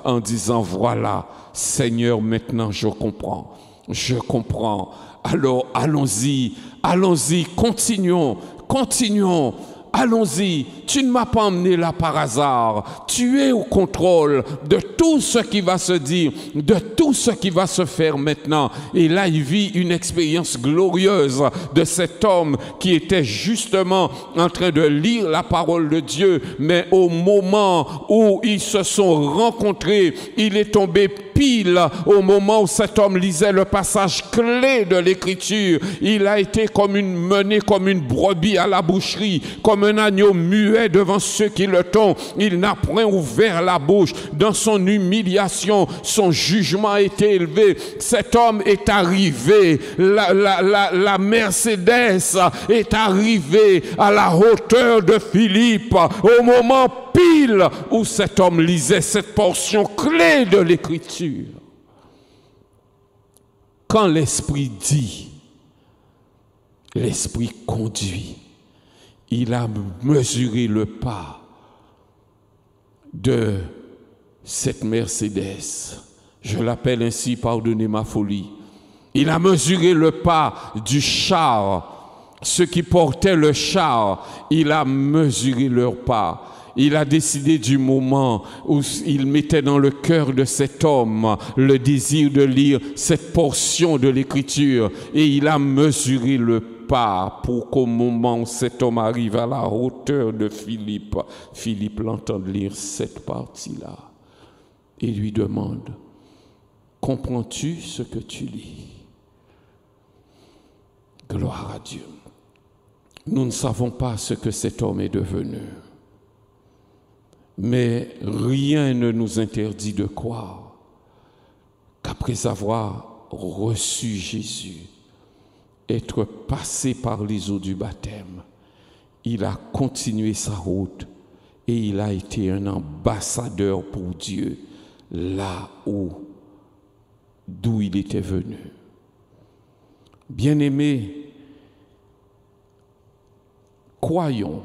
en disant, voilà, Seigneur, maintenant je comprends. Je comprends. Alors allons-y, allons-y, continuons, continuons. Allons-y, tu ne m'as pas emmené là par hasard. Tu es au contrôle de tout ce qui va se dire, de tout ce qui va se faire maintenant. Et là, il vit une expérience glorieuse de cet homme qui était justement en train de lire la parole de Dieu. Mais au moment où ils se sont rencontrés, il est tombé pile au moment où cet homme lisait le passage clé de l'Écriture. Il a été mené comme une brebis à la boucherie, comme un agneau muet devant ceux qui le tondent. Il n'a point ouvert la bouche. Dans son humiliation, son jugement a été élevé. Cet homme est arrivé, la Mercedes est arrivée à la hauteur de Philippe au moment pile où cet homme lisait cette portion clé de l'Écriture. Quand l'Esprit dit, l'Esprit conduit. Il a mesuré le pas de cette Mercedes. Je l'appelle ainsi, pardonnez ma folie. Il a mesuré le pas du char. Ceux qui portaient le char, il a mesuré leur pas. Il a décidé du moment où il mettait dans le cœur de cet homme le désir de lire cette portion de l'Écriture. Et il a mesuré le pas pour qu'au moment où cet homme arrive à la hauteur de Philippe, Philippe l'entende lire cette partie-là. Et lui demande, comprends-tu ce que tu lis? Gloire à Dieu. Nous ne savons pas ce que cet homme est devenu. Mais rien ne nous interdit de croire qu'après avoir reçu Jésus, être passé par les eaux du baptême, il a continué sa route et il a été un ambassadeur pour Dieu là d'où il était venu. Bien-aimés, croyons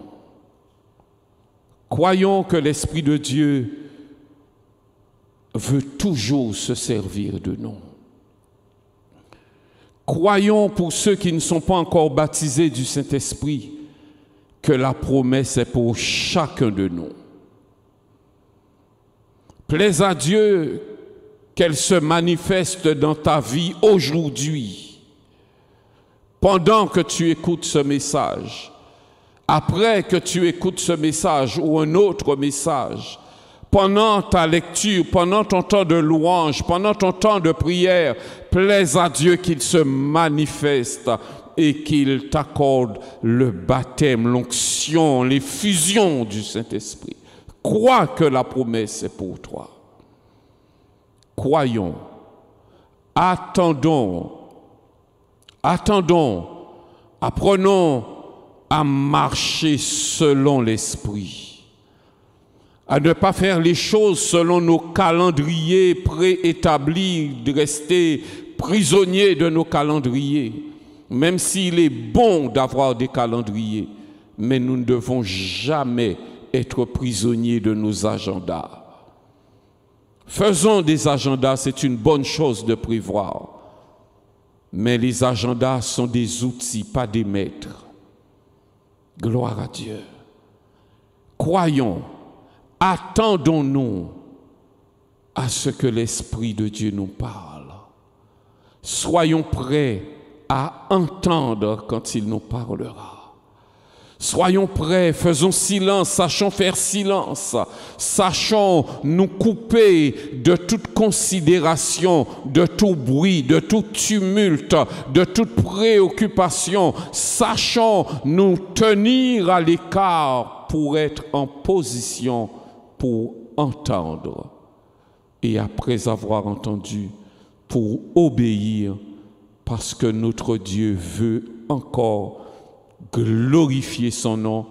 que l'Esprit de Dieu veut toujours se servir de nous. Croyons pour ceux qui ne sont pas encore baptisés du Saint-Esprit que la promesse est pour chacun de nous. Plaise à Dieu qu'elle se manifeste dans ta vie aujourd'hui, pendant que tu écoutes ce message. Après que tu écoutes ce message ou un autre message, pendant ta lecture, pendant ton temps de louange, pendant ton temps de prière, plaise à Dieu qu'il se manifeste et qu'il t'accorde le baptême, l'onction, l'effusion du Saint-Esprit. Crois que la promesse est pour toi. Croyons, attendons, apprenons à marcher selon l'Esprit, à ne pas faire les choses selon nos calendriers préétablis, de rester prisonniers de nos calendriers, même s'il est bon d'avoir des calendriers, mais nous ne devons jamais être prisonniers de nos agendas. Faisons des agendas, c'est une bonne chose de prévoir, mais les agendas sont des outils, pas des maîtres. Gloire à Dieu. Croyons, attendons-nous à ce que l'Esprit de Dieu nous parle. Soyons prêts à entendre quand il nous parlera. Soyons prêts, faisons silence, sachons faire silence, sachons nous couper de toute considération, de tout bruit, de tout tumulte, de toute préoccupation. Sachons nous tenir à l'écart pour être en position pour entendre. Et après avoir entendu, pour obéir, parce que notre Dieu veut encore glorifier son nom,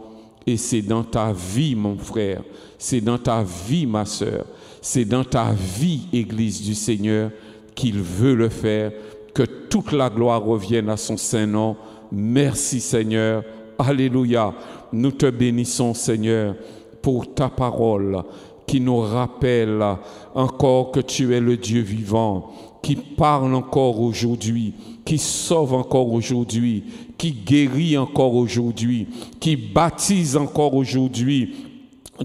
et c'est dans ta vie, mon frère, c'est dans ta vie, ma sœur, c'est dans ta vie, Église du Seigneur, qu'il veut le faire, que toute la gloire revienne à son saint nom. Merci Seigneur, alléluia. Nous te bénissons Seigneur pour ta parole qui nous rappelle encore que tu es le Dieu vivant, qui parle encore aujourd'hui, qui sauve encore aujourd'hui, qui guérit encore aujourd'hui, qui baptise encore aujourd'hui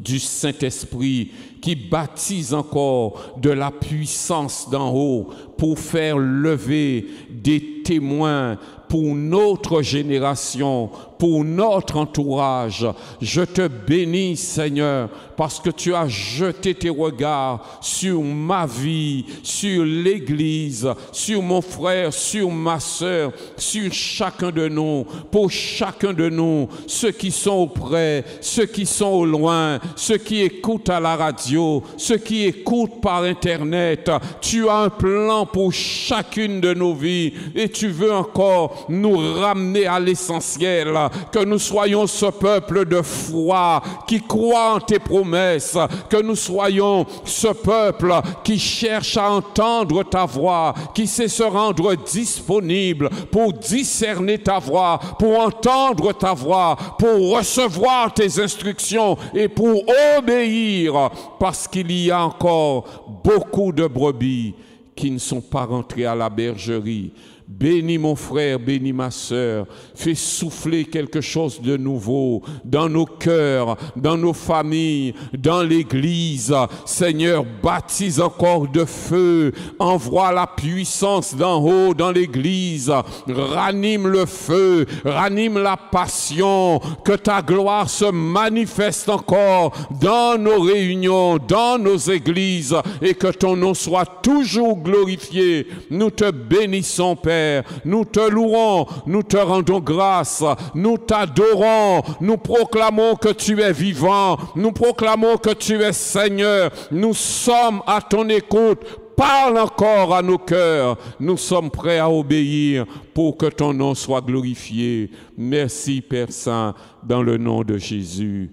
du Saint-Esprit, qui baptise encore de la puissance d'en haut pour faire lever des témoins pour notre génération, pour notre entourage. Je te bénis, Seigneur, parce que tu as jeté tes regards sur ma vie, sur l'Église, sur mon frère, sur ma sœur, sur chacun de nous, pour chacun de nous, ceux qui sont auprès, ceux qui sont au loin, ceux qui écoutent à la radio, ceux qui écoutent par Internet. Tu as un plan pour chacune de nos vies et tu veux encore nous ramener à l'essentiel, que nous soyons ce peuple de foi qui croit en tes promesses, que nous soyons ce peuple qui cherche à entendre ta voix, qui sait se rendre disponible pour discerner ta voix, pour entendre ta voix, pour recevoir tes instructions et pour obéir, parce qu'il y a encore beaucoup de brebis qui ne sont pas rentrés à la bergerie. Bénis mon frère, bénis ma sœur, fais souffler quelque chose de nouveau dans nos cœurs, dans nos familles, dans l'Église. Seigneur, baptise encore de feu, envoie la puissance d'en haut dans l'Église, ranime le feu, ranime la passion, que ta gloire se manifeste encore dans nos réunions, dans nos églises, et que ton nom soit toujours glorifié. Nous te bénissons, Père. Nous te louons, nous te rendons grâce, nous t'adorons, nous proclamons que tu es vivant, nous proclamons que tu es Seigneur, nous sommes à ton écoute. Parle encore à nos cœurs, nous sommes prêts à obéir pour que ton nom soit glorifié. Merci Père Saint, dans le nom de Jésus.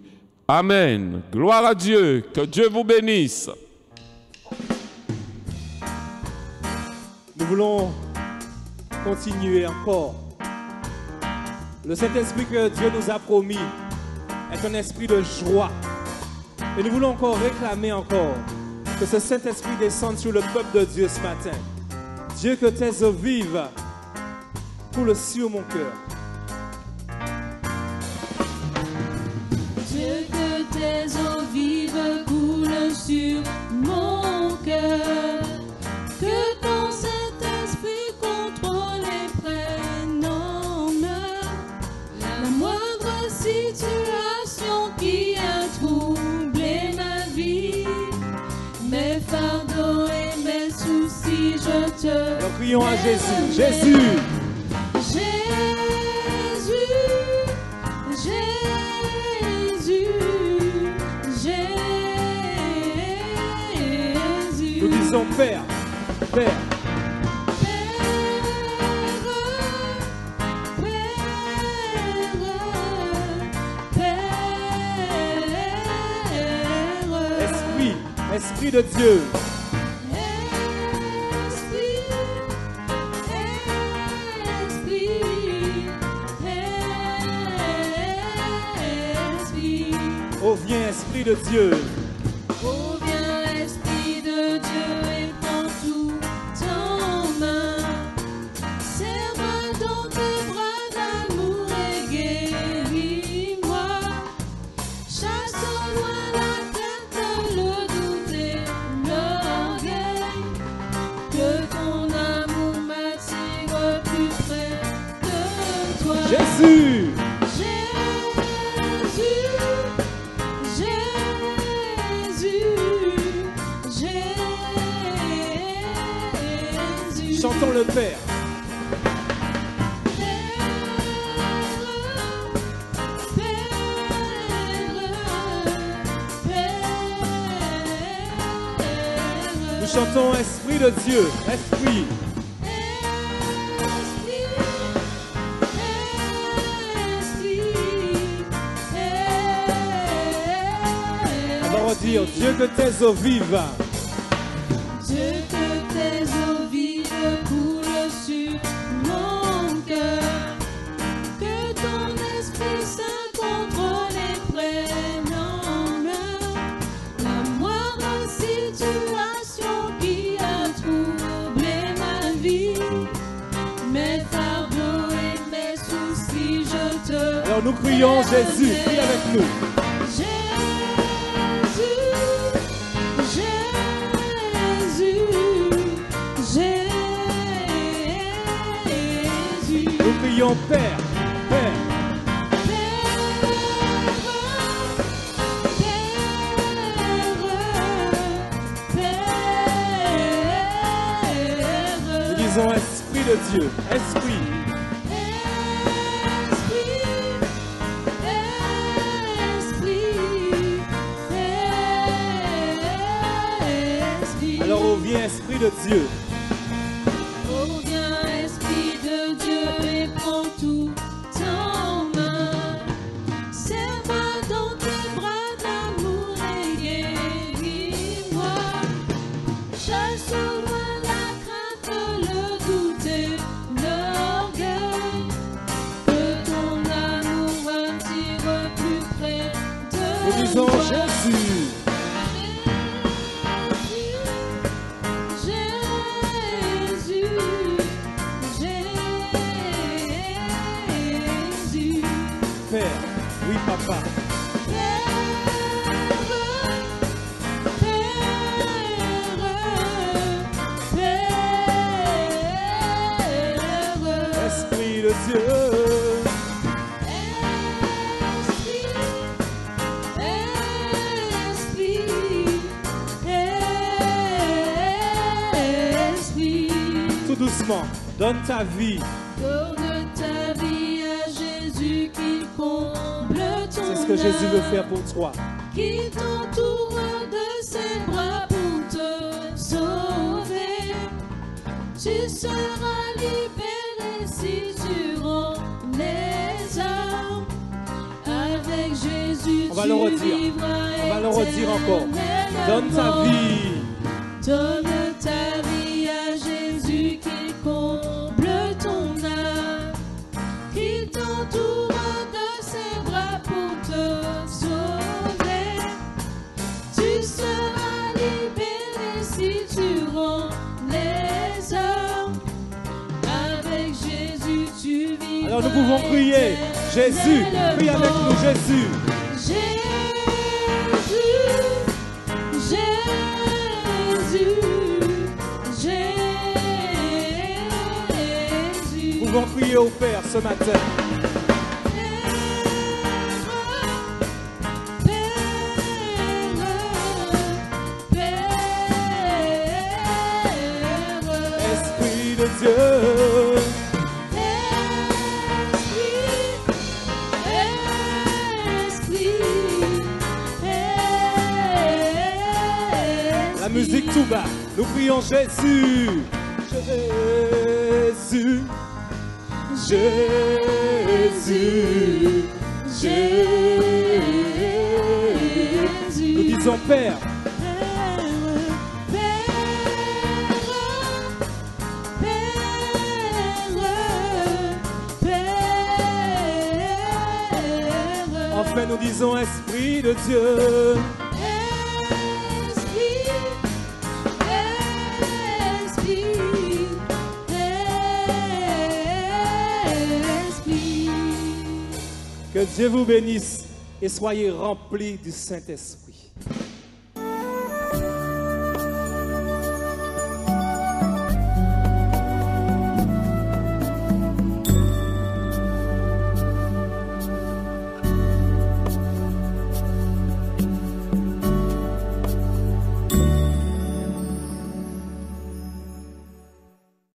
Amen. Gloire à Dieu, que Dieu vous bénisse. Nous voulons continuer encore. Le Saint-Esprit que Dieu nous a promis est un esprit de joie. Et nous voulons encore réclamer encore que ce Saint-Esprit descende sur le peuple de Dieu ce matin. Dieu, que tes eaux vives coulent sur mon cœur. Dieu, que tes eaux vives coulent sur mon cœur. Que ton Saint-Esprit contrôle et prenne en main la moindre situation qui a troublé ma vie, mes fardeaux et mes soucis, je te... Nous prions à Jésus. Jésus. Nous disons Père, Père. Esprit de Dieu. Oh, viens, Esprit de Dieu. Oh, viens, Esprit de Dieu, et prends tout en main. Serre-moi dans tes bras d'amour et guéris-moi. Chasse au loin la crainte, le doute et l'orgueil. Que ton amour m'attire plus près de toi. Jésus. Chantons le Père. Nous chantons Esprit de Dieu, Esprit. On va redire Dieu, que tes eaux vives. Dieu, que tes eaux vives coulent sur mon cœur. Que ton Esprit Saint contrôle et prenne en main la moindre situation qui a troublé ma vie, mes fardeaux et mes soucis, je te... Alors nous crions Jésus, prie avec nous. Nous prions Père, Père. disons Esprit de Dieu, Esprit. Alors on vient Esprit de Dieu. Oh viens Esprit de Dieu et prends tout en main. Serre-moi dans tes bras d'amour et guéris-moi. Chasse au loin la crainte, le doute et l'orgueil. Que ton amour attire plus près de Nous disons toi. Jésus. Père, oui papa. Esprit de Dieu. Tout doucement, donne ta vie. Donne ta vie à Jésus qui comble ton C'est ce que Jésus veut faire pour toi. qui t'entoure de ses bras pour te sauver. Tu seras libéré si tu rends les âmes. Avec Jésus, On va le redire. tu vivras. On va le redire encore. Donne ta éternellement. vie. Donne ta vie à Jésus qui comble ton âme, qui t'entoure de ses bras pour te sauver. Tu seras libéré si tu rends les hommes. Avec Jésus, tu vivras. Alors nous pouvons crier. Jésus, prie avec nous Jésus. Nous pouvons crier au Père ce matin. Esprit de Dieu. La musique tout bas. Nous prions Jésus. Jésus. Jésus. Jésus. Nous disons Père. Enfin nous disons Esprit de Dieu. Que Dieu vous bénisse et soyez remplis du Saint-Esprit.